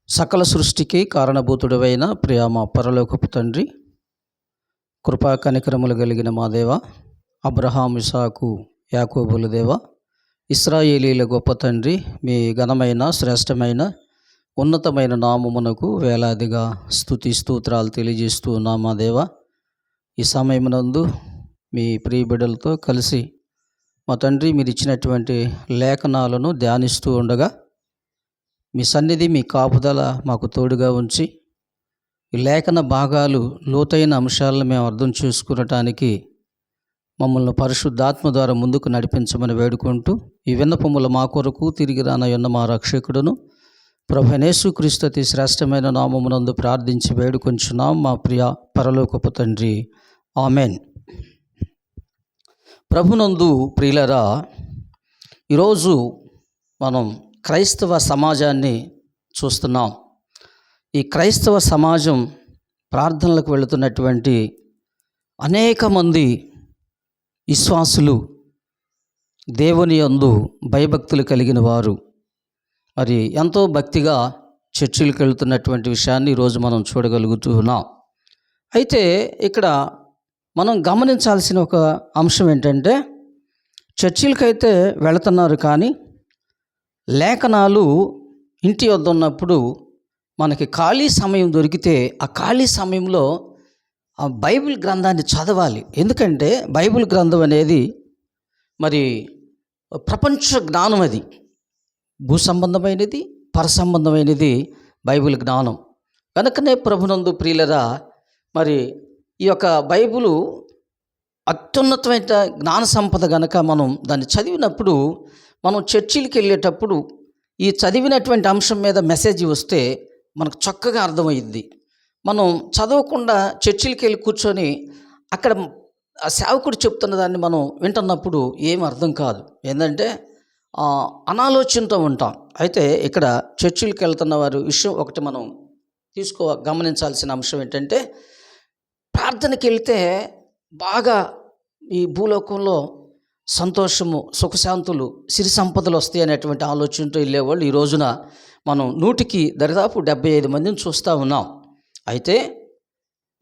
సకల సృష్టికి కారణభూతుడవైన ప్రియ మా పరలోకపు తండ్రి, కృపా కనికరములు కలిగిన మా దేవ, అబ్రహాం, ఇసాకు, యాకోబుల దేవ, ఇశ్రాయేలీల గొప్ప తండ్రి, మీ ఘనమైన శ్రేష్టమైన ఉన్నతమైన నామమునకు వేలాదిగా స్తుతి స్తోత్రాలు తెలియజేస్తూ ఉన్నాం. మా దేవ, ఈ సమయమునందు మీ ప్రియ బిడ్డలతో కలిసి మా తండ్రి మీరు ఇచ్చినటువంటి లేఖనాలను ధ్యానిస్తూ ఉండగా మీ సన్నిధి, మీ కాపుదల మాకు తోడుగా ఉంచి ఈ లేఖన భాగాలు లోతైన అంశాలను మేము అర్థం చేసుకునటానికి మమ్మల్ని పరిశుద్ధాత్మ ద్వారా ముందుకు నడిపించమని వేడుకుంటూ, ఈ విన్నపముల మా కొరకు తిరిగి రానయున్న మా రక్షకుడును ప్రభువైన యేసుక్రీస్తు అతి శ్రేష్టమైన నామమునందు ప్రార్థించి వేడుకొంచున్నాం మా ప్రియ పరలోకపు తండ్రి, ఆమెన్. ప్రభునందు ప్రియులరా, ఈరోజు మనం క్రైస్తవ సమాజాన్ని చూస్తున్నాం. ఈ క్రైస్తవ సమాజం ప్రార్థనలకు వెళుతున్నటువంటి అనేక మంది విశ్వాసులు, దేవుని యందు భయభక్తులు కలిగిన వారు మరి ఎంతో భక్తిగా చర్చిలకు వెళుతున్నటువంటి విషయాన్ని ఈరోజు మనం చూడగలుగుతున్నాం. అయితే ఇక్కడ మనం గమనించాల్సిన ఒక అంశం ఏంటంటే, చర్చిలకైతే వెళుతున్నారు కానీ లేఖనాలు ఇంటి వద్ద ఉన్నప్పుడు మనకి ఖాళీ సమయం దొరికితే ఆ ఖాళీ సమయంలో ఆ బైబిల్ గ్రంథాన్ని చదవాలి. ఎందుకంటే బైబిల్ గ్రంథం అనేది మరి ప్రపంచ జ్ఞానం, అది భూ సంబంధమైనది, పర సంబంధమైనది బైబిల్ జ్ఞానం. కనుకనే ప్రభునందు ప్రియులరా, మరి ఈ యొక్క బైబిలు అత్యున్నతమైన జ్ఞాన సంపద గనక మనం దాన్ని చదివినప్పుడు, మనం చర్చిలకు వెళ్ళేటప్పుడు ఈ చదివినటువంటి అంశం మీద మెసేజ్ వస్తే మనకు చక్కగా అర్థమైంది. మనం చదవకుండా చర్చిలకు వెళ్ళి కూర్చొని అక్కడ ఆ సేవకుడు చెప్తున్న దాన్ని మనం వింటున్నప్పుడు ఏం అర్థం కాదు. ఏంటంటే అనాలోచనతో ఉంటాం. అయితే ఇక్కడ చర్చిలకు వెళ్తున్న వారి విషయం ఒకటి మనం గమనించాల్సిన అంశం ఏంటంటే, ప్రార్థనకి వెళ్తే బాగా ఈ భూలోకంలో సంతోషము, సుఖశాంతులు, సిరి సంపదలు వస్తాయి అనేటువంటి ఆలోచనతో వెళ్ళేవాళ్ళు ఈ రోజున మనం 100కి దరిదాపు 75 మందిని చూస్తూ ఉన్నాం. అయితే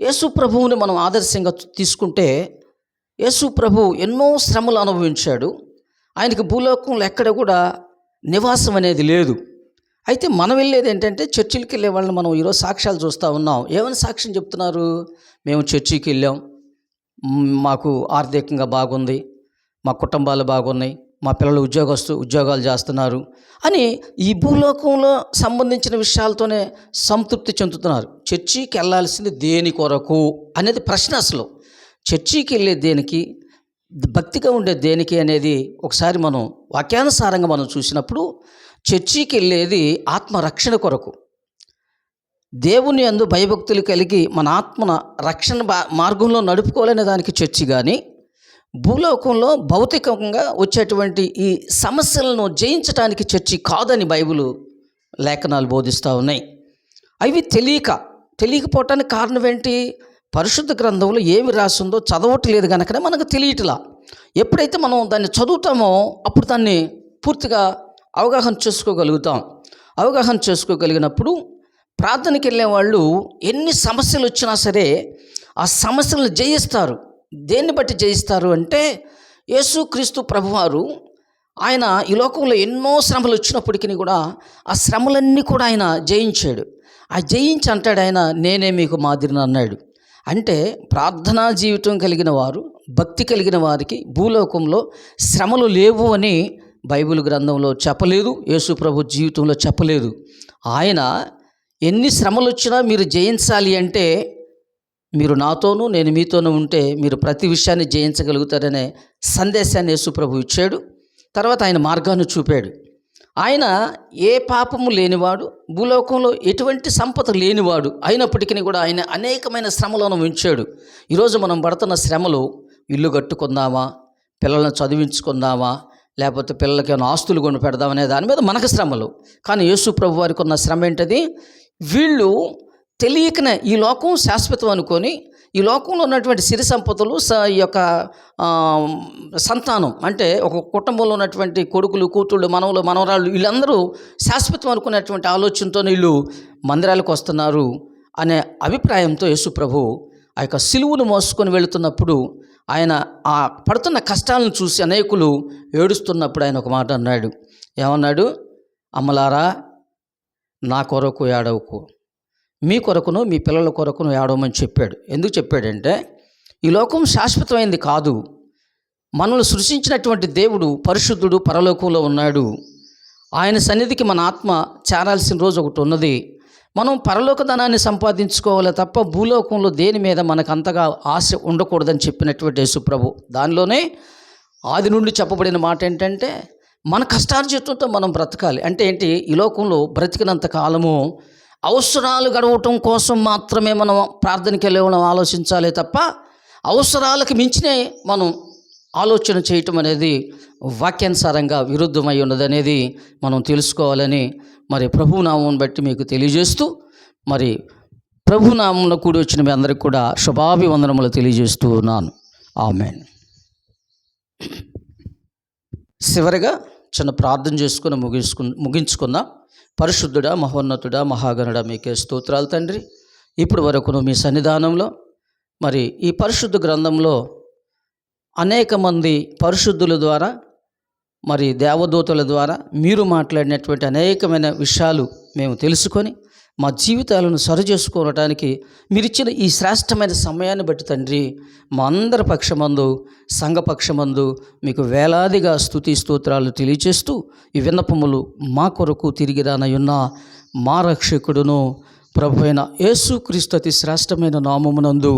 యేసు ప్రభువుని మనం ఆదర్శంగా తీసుకుంటే, యేసు ప్రభువు ఎన్నో శ్రమలు అనుభవించాడు. ఆయనకి భూలోకంలో ఎక్కడ కూడా నివాసం అనేది లేదు. అయితే మనం వెళ్ళేది ఏంటంటే, చర్చిలకు వెళ్ళే వాళ్ళని మనం ఈరోజు సాక్ష్యాలు చూస్తూ ఉన్నాం. ఏమైనా సాక్ష్యం చెప్తున్నారు? మేము చర్చికి వెళ్ళాం, మాకు ఆర్థికంగా బాగుంది, మా కుటుంబాలు బాగున్నాయి, మా పిల్లలు ఉద్యోగాలు చేస్తున్నారు అని ఈ భూలోకంలో సంబంధించిన విషయాలతోనే సంతృప్తి చెందుతున్నారు. చర్చికి వెళ్ళాల్సింది దేని కొరకు అనేది ప్రశ్న. అసలు చర్చికి వెళ్ళే దేనికి, భక్తిగా ఉండే దేనికి అనేది ఒకసారి మనం వాక్యానుసారంగా మనం చూసినప్పుడు, చర్చికి వెళ్ళేది ఆత్మరక్షణ కొరకు. దేవుని యందు భయభక్తులు కలిగి మన ఆత్మన రక్షణ మార్గంలో నడుపుకోవాలనే దానికి చర్చి కానీ, భూలోకంలో భౌతికంగా వచ్చేటువంటి ఈ సమస్యలను జయించడానికి చర్చి కాదని బైబిల్ లేఖనాలు బోధిస్తూ ఉన్నాయి. అవి తెలియకపోవటానికి కారణం ఏంటి? పరిశుద్ధ గ్రంథంలో ఏమి రాసిందో చదవట్లేదు కనుకనే మనకు తెలియట్లా. ఎప్పుడైతే మనం దాన్ని చదువుతామో అప్పుడు దాన్ని పూర్తిగా అవగాహన చేసుకోగలుగుతాం. ప్రార్థనకి వెళ్ళే వాళ్ళు ఎన్ని సమస్యలు వచ్చినా సరే ఆ సమస్యలను జయిస్తారు. దేన్ని బట్టి జయిస్తారు అంటే, యేసుక్రీస్తు ప్రభువారు ఆయన ఈ లోకంలో ఎన్నో శ్రమలు వచ్చినప్పటికీ కూడా ఆ శ్రమలన్నీ కూడా ఆయన జయించాడు. ఆ జయించి అంటాడు ఆయన, నేనే మీకు మాదిరిని అన్నాడు. అంటే ప్రార్థనా జీవితం కలిగిన వారు, భక్తి కలిగిన వారికి భూలోకంలో శ్రమలు లేవు అని బైబిల్ గ్రంథంలో చెప్పలేదు, యేసు ప్రభు జీవితంలో చెప్పలేదు. ఆయన ఎన్ని శ్రమలు వచ్చినా మీరు జయించాలి అంటే, మీరు నాతోనూ నేను మీతోనూ ఉంటే మీరు ప్రతి విషయాన్ని జయించగలుగుతారనే సందేశాన్ని యేసు ప్రభు ఇచ్చాడు. తర్వాత ఆయన మార్గాన్ని చూపాడు. ఆయన ఏ పాపము లేనివాడు, భూలోకంలో ఎటువంటి సంపద లేనివాడు అయినప్పటికీ కూడా ఆయన అనేకమైన శ్రమలను ఉంచాడు. ఈరోజు మనం పడుతున్న శ్రమలు, ఇల్లు కట్టుకుందామా, పిల్లలను చదివించుకుందామా, లేకపోతే పిల్లలకి ఏమైనా ఆస్తులు కొని పెడదామనే దాని మీద మనకు శ్రమలు. కానీ యేసు ప్రభు వారికి ఉన్న శ్రమ ఏంటది? వీళ్ళు తెలియకనే ఈ లోకం శాశ్వతం అనుకొని ఈ లోకంలో ఉన్నటువంటి సిరి సంపదలు ఈ యొక్క ఆ, సంతానం అంటే ఒక కుటుంబంలో ఉన్నటువంటి కొడుకులు, కూతుళ్ళు, మనవలు, మనవరాళ్ళు వీళ్ళందరూ శాశ్వతం అనుకునేటువంటి ఆలోచనతో వీళ్ళు మందిరాలకు వస్తున్నారు అనే అభిప్రాయంతో యేసు ప్రభు ఆ యొక్క సిలువును మోసుకొని వెళుతున్నప్పుడు ఆయన ఆ పడుతున్న కష్టాలను చూసి అనేకులు ఏడుస్తున్నప్పుడు ఆయన ఒక మాట అన్నాడు. ఏమన్నాడు? అమ్మలారా, నా కొరకు ఏడవకు, మీ కొరకును మీ పిల్లల కొరకును ఏడవమని చెప్పాడు. ఎందుకు చెప్పాడంటే ఈ లోకం శాశ్వతమైంది కాదు. మనల్ని సృష్టించినటువంటి దేవుడు పరిశుద్ధుడు, పరలోకంలో ఉన్నాడు. ఆయన సన్నిధికి మన ఆత్మ చేరాల్సిన రోజు ఒకటి ఉన్నది. మనం పరలోక ధనాన్ని సంపాదించుకోవాలి తప్ప భూలోకంలో దేని మీద మనకు అంతగా ఆశ ఉండకూడదని చెప్పినటువంటి యేసుప్రభు. దానిలోనే ఆది నుండి చెప్పబడిన మాట ఏంటంటే మన కష్టార్జితంతో మనం బ్రతకాలి. అంటే ఏంటి? ఈ లోకంలో బ్రతికినంత కాలము అవసరాలు గడవటం కోసం మాత్రమే మనం ప్రార్థనకి వెళ్ళడం ఆలోచించాలి తప్ప అవసరాలకు మించినే మనం ఆలోచన చేయటం అనేది వాక్యానుసారంగా విరుద్ధమై ఉన్నదనేది మనం తెలుసుకోవాలని మరి ప్రభునామం బట్టి మీకు తెలియజేస్తూ, మరి ప్రభునామంలో కూడి వచ్చిన మీ అందరికీ కూడా శుభాభివందనములు తెలియజేస్తూ ఉన్నాను. ఆమేన్. చివరిగా చిన్న ప్రార్థన చేసుకుని ముగించుకుందాం. పరిశుద్ధుడా, మహోన్నతుడా, మహాగణుడా, మీకే స్తోత్రాలు తండ్రి. ఇప్పుడు వరకును మీ సన్నిధానంలో మరి ఈ పరిశుద్ధ గ్రంథంలో అనేక మంది పరిశుద్ధుల ద్వారా మరి దేవదూతల ద్వారా మీరు మాట్లాడినటువంటి అనేకమైన విషయాలు మేము తెలుసుకొని మా జీవితాలను సరిచేసుకోవడానికి మీరిచ్చిన ఈ శ్రేష్టమైన సమయాన్ని బట్టి తండ్రి, మా అందరి పక్షమందు, సంఘపక్షమందు మీకు వేలాదిగా స్తుతి స్తోత్రాలు తెలియచేస్తూ ఈ విన్నపములు మా కొరకు తిరిగి రానయున్న మా రక్షకుడును ప్రభు అయిన యేసుక్రీస్తు అతి శ్రేష్టమైన నామమునందు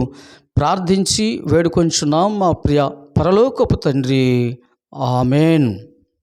ప్రార్థించి వేడుకొంచున్నాం మా ప్రియ పరలోకపు తండ్రి. ఆమేన్.